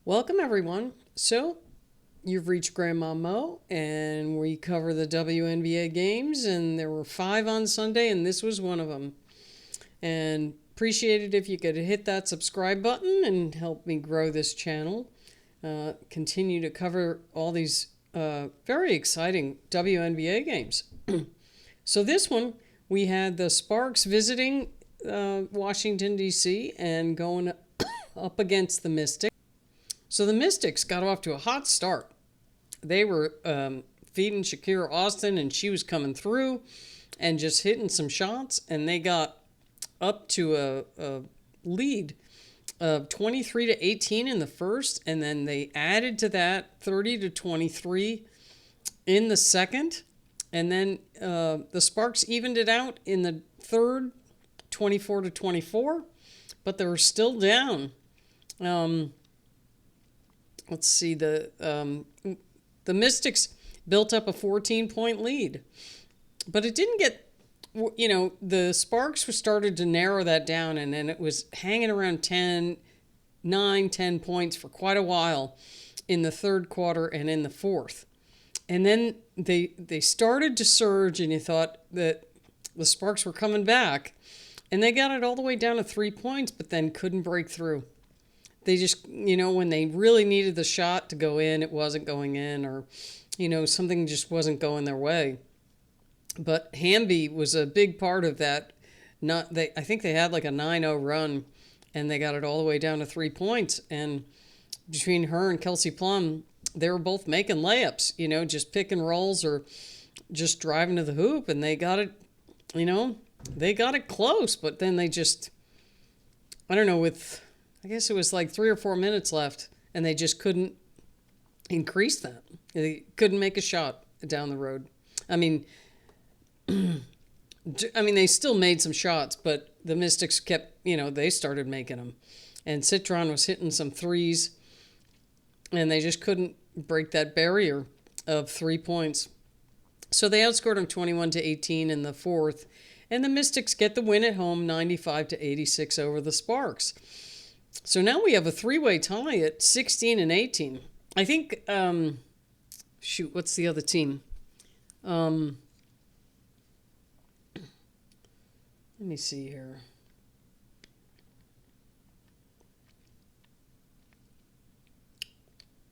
Welcome, everyone. So, you've reached Grandma Mo, and we cover the WNBA games, and there were 5 on Sunday, and this was one of them. And appreciate it if you could hit that subscribe button and help me grow this channel. Continue to cover all these very exciting WNBA games. So, this one, we had the Sparks visiting Washington, D.C., and going up against the Mystics. So the Mystics got off to a hot start. They were feeding Shakira Austin, and she was coming through and just hitting some shots, and they got up to a lead of 23 to 18 in the first, and then they added to that 30 to 23 in the second, and then the Sparks evened it out in the third, 24 to 24, but they were still down. Let's see, the Mystics built up a 14-point lead. But it didn't get, the Sparks started to narrow that down, and then it was hanging around 10 points for quite a while in the third quarter and in the fourth. And then they started to surge, and you thought that the Sparks were coming back. And they got it all the way down to 3 points, but then couldn't break through. They just, when they really needed the shot to go in, it wasn't going in, or, something just wasn't going their way. But Hamby was a big part of that. I think they had like a 9-0 run, and they got it all the way down to 3 points. And between her and Kelsey Plum, they were both making layups, just pick and rolls or just driving to the hoop, and they got it, they got it close, but then they just, I don't know, I guess it was like 3 or 4 minutes left, and they just couldn't increase that. They couldn't make a shot down the road. I mean, they still made some shots, but the Mystics kept, they started making them. And Citron was hitting some threes, and they just couldn't break that barrier of 3 points. So they outscored them 21 to 18 in the fourth, and the Mystics get the win at home, 95 to 86 over the Sparks. So now we have a 3-way tie at 16 and 18. I think, what's the other team? Let me see here.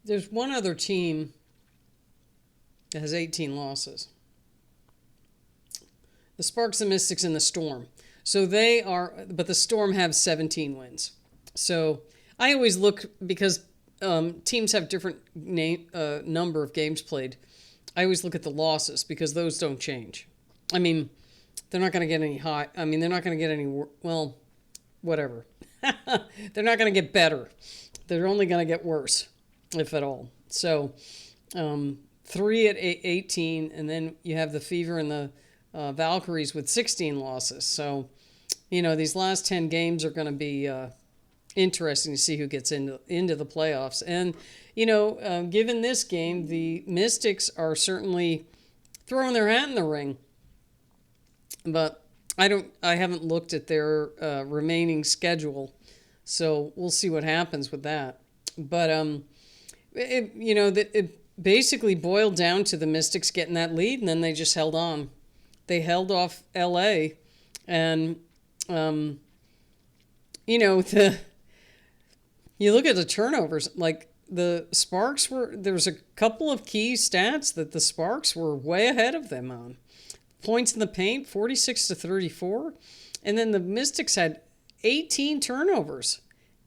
There's one other team that has 18 losses. The Sparks, the Mystics, and the Storm. So but the Storm have 17 wins. So I always look, because teams have different number of games played. I always look at the losses, because those don't change. I mean, they're not going to get any high. I mean, they're not going to get any, well, whatever. They're not going to get better. They're only going to get worse, if at all. So 3 at 18, and then you have the Fever and the Valkyries with 16 losses. So, these last 10 games are going to be interesting to see who gets into the playoffs. And, given this game, the Mystics are certainly throwing their hat in the ring. But I haven't looked at their remaining schedule, so we'll see what happens with that. But, it basically boiled down to the Mystics getting that lead, and then they just held on. They held off L.A., and, you look at the turnovers, like the Sparks there's a couple of key stats that the Sparks were way ahead of them on. Points in the paint, 46 to 34. And then the Mystics had 18 turnovers,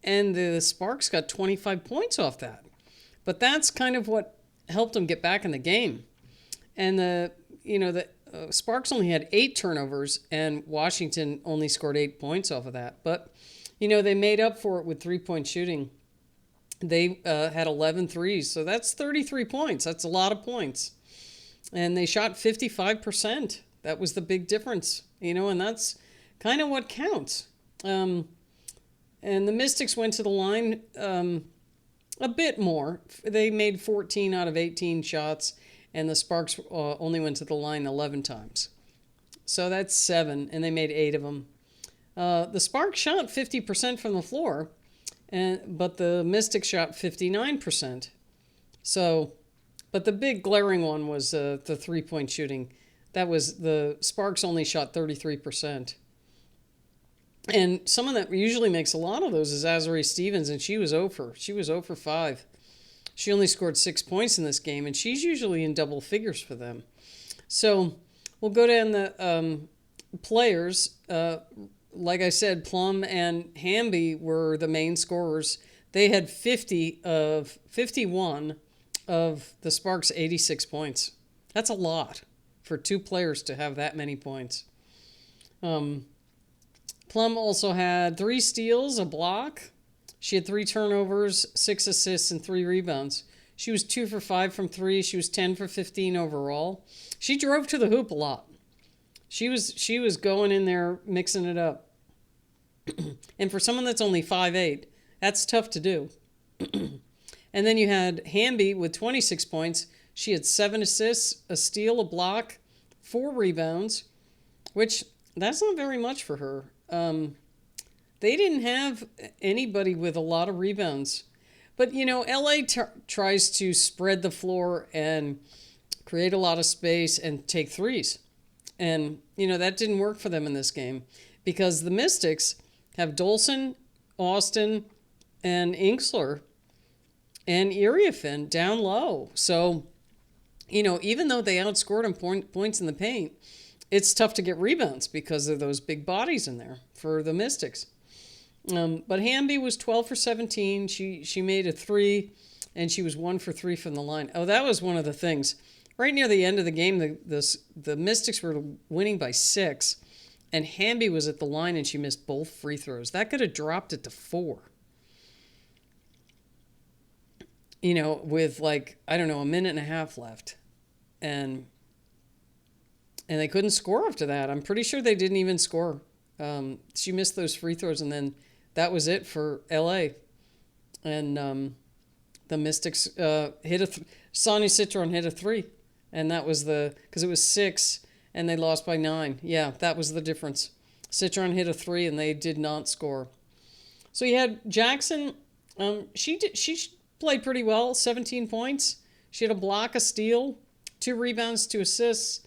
and the Sparks got 25 points off that. But that's kind of what helped them get back in the game. And the Sparks only had 8 turnovers, and Washington only scored 8 points off of that. But they made up for it with 3-point shooting. They had 11 threes, so that's 33 points. That's a lot of points. And they shot 55%. That was the big difference, and that's kind of what counts. And the Mystics went to the line a bit more. They made 14 out of 18 shots, and the Sparks only went to the line 11 times. So that's 7, and they made 8 of them. The Sparks shot 50% from the floor, but the Mystics shot 59%. So, but the big glaring one was the 3-point shooting. That was the Sparks only shot 33%. And someone that usually makes a lot of those is Azurá Stevens, and she was 0 for 5. She only scored 6 points in this game, and she's usually in double figures for them. So we'll go down the players. Like I said, Plum and Hamby were the main scorers. They had 51 of the Sparks' 86 points. That's a lot for two players to have that many points. Plum also had 3 steals, a block. She had 3 turnovers, 6 assists, and 3 rebounds. She was 2 for 5 from 3. She was 10 for 15 overall. She drove to the hoop a lot. She was going in there, mixing it up. And for someone that's only 5'8", that's tough to do. And then you had Hamby with 26 points. She had 7 assists, a steal, a block, 4 rebounds, which that's not very much for her. They didn't have anybody with a lot of rebounds. But, LA tries to spread the floor and create a lot of space and take threes. And, that didn't work for them in this game because the Mystics have Dolson, Austin, and Inksler and Iriafen down low. So, even though they outscored them points in the paint, it's tough to get rebounds because of those big bodies in there for the Mystics. But Hamby was 12 for 17. She made a 3, and she was 1 for 3 from the line. Oh, that was one of the things. Right near the end of the game, the Mystics were winning by 6, and Hamby was at the line, and she missed both free throws. That could have dropped it to 4. With a minute and a half left. And they couldn't score after that. I'm pretty sure they didn't even score. She missed those free throws, and then that was it for LA. And the Mystics Sonia Citron hit a 3. And that was because it was 6, and they lost by 9. Yeah, that was the difference. Citron hit a 3, and they did not score. So you had Jackson. She played pretty well, 17 points. She had a block, a steal, 2 rebounds, 2 assists.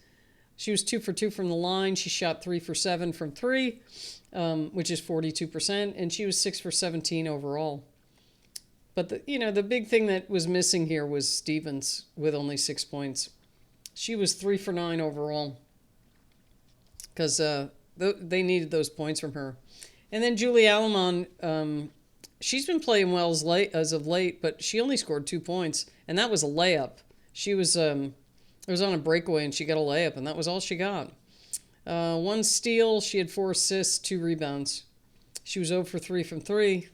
She was 2 for 2 from the line. She shot 3 for 7 from 3, which is 42%, and she was 6 for 17 overall. But the big thing that was missing here was Stevens with only 6 points. She was 3 for 9 overall because they needed those points from her. And then Julie Alamon, she's been playing well as of late, but she only scored 2 points, and that was a layup. She was it was on a breakaway, and she got a layup, and that was all she got. 1 steal. She had 4 assists, 2 rebounds. She was 0 for 3 from 3.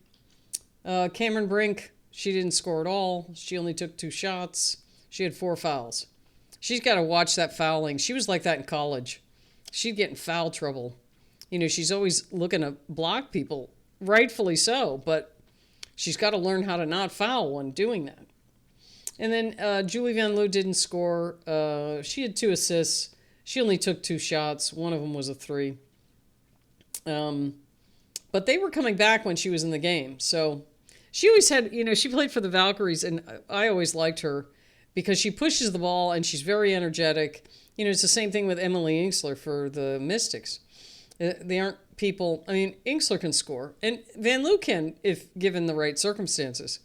Cameron Brink, she didn't score at all. She only took 2 shots. She had 4 fouls. She's got to watch that fouling. She was like that in college. She'd get in foul trouble. She's always looking to block people, rightfully so, but she's got to learn how to not foul when doing that. And then Julie Van Loo didn't score. She had 2 assists. She only took 2 shots. One of them was a 3. But they were coming back when she was in the game. So she always had, she played for the Valkyries, and I always liked her because she pushes the ball and she's very energetic. It's the same thing with Emily Inksler for the Mystics. They aren't people, Inksler can score, and Van Loo can if given the right circumstances.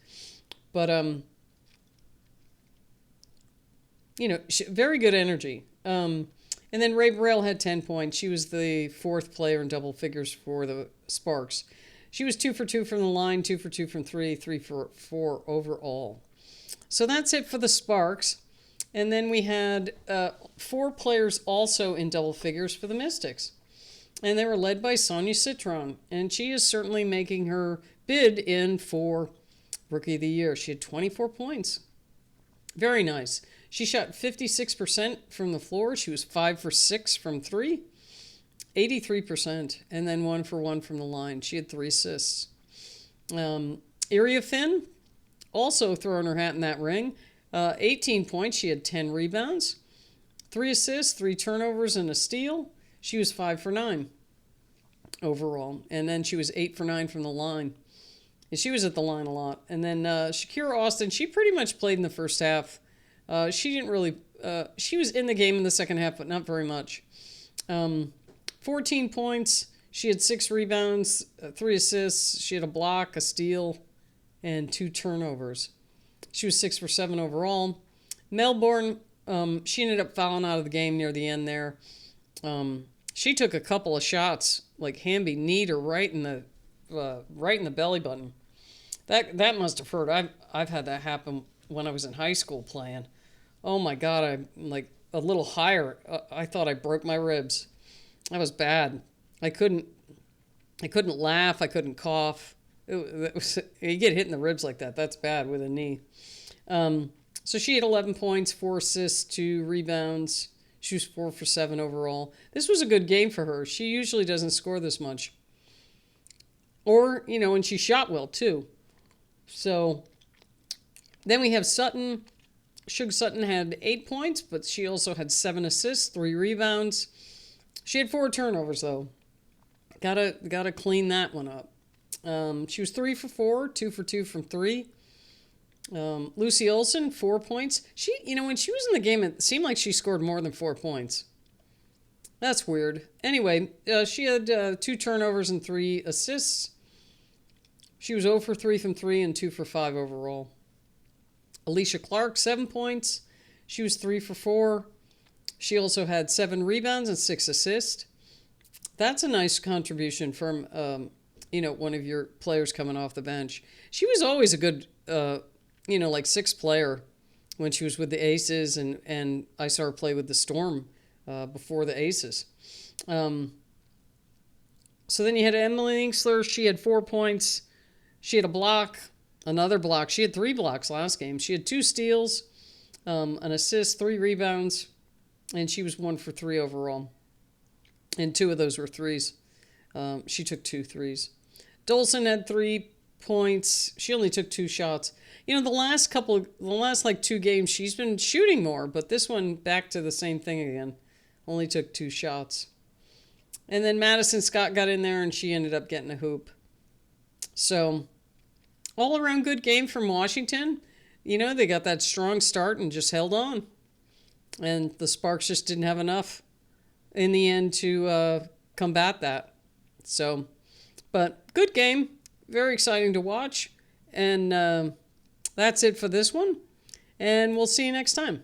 But, very good energy. And then Ray Burrell had 10 points. She was the 4th player in double figures for the Sparks. She was 2 for 2 from the line, 2 for 2 from 3, 3 for 4 overall. So that's it for the Sparks. And then we had 4 players also in double figures for the Mystics. And they were led by Sonia Citron. And she is certainly making her bid in for Rookie of the Year. She had 24 points. Very nice. She shot 56% from the floor. She was 5 for 6 from 3, 83%, and then 1 for 1 from the line. She had 3 assists. Iriafen, also throwing her hat in that ring, 18 points. She had 10 rebounds, 3 assists, 3 turnovers, and a steal. She was 5 for 9 overall, and then she was 8 for 9 from the line. She was at the line a lot. And then Shakira Austin, she pretty much played in the first half. She didn't really, she was in the game in the second half, but not very much. 14 points. She had 6 rebounds, 3 assists. She had a block, a steal, and 2 turnovers. She was 6 for 7 overall. Melbourne, she ended up fouling out of the game near the end there. She took a couple of shots, like Hamby kneed her right in the belly button. That must have hurt. I've had that happen when I was in high school playing. Oh my God, I'm like a little higher. I thought I broke my ribs. That was bad. I couldn't laugh. I couldn't cough. You get hit in the ribs like that. That's bad with a knee. So she had 11 points, 4 assists, 2 rebounds. She was 4 for 7 overall. This was a good game for her. She usually doesn't score this much. Or, and she shot well too. So then we have Sutton. Suge Sutton had 8 points, but she also had 7 assists, 3 rebounds. She had 4 turnovers though. Gotta clean that one up. She was 3 for 4, 2 for 2 from 3. Lucy Olson, 4 points. She, when she was in the game, it seemed like she scored more than 4 points. That's weird. Anyway, she had 2 turnovers and 3 assists. She was 0 for 3 from 3 and 2 for 5 overall. Alicia Clark, 7 points. She was 3 for 4. She also had 7 rebounds and 6 assists. That's a nice contribution from, one of your players coming off the bench. She was always a good, like 6th player when she was with the Aces, and I saw her play with the Storm before the Aces. So then you had Emily Ingsler. She had 4 points. She had a block, another block. She had 3 blocks last game. She had 2 steals, an assist, 3 rebounds, and she was 1 for 3 overall. And 2 of those were threes. She took 2 threes. Dolson had 3 points. She only took 2 shots. The last 2 games, she's been shooting more, but this one back to the same thing again. Only took 2 shots. And then Madison Scott got in there, and she ended up getting a hoop. So, all around good game from Washington. They got that strong start and just held on. And the Sparks just didn't have enough in the end to combat that. So, but good game. Very exciting to watch. And that's it for this one. And we'll see you next time.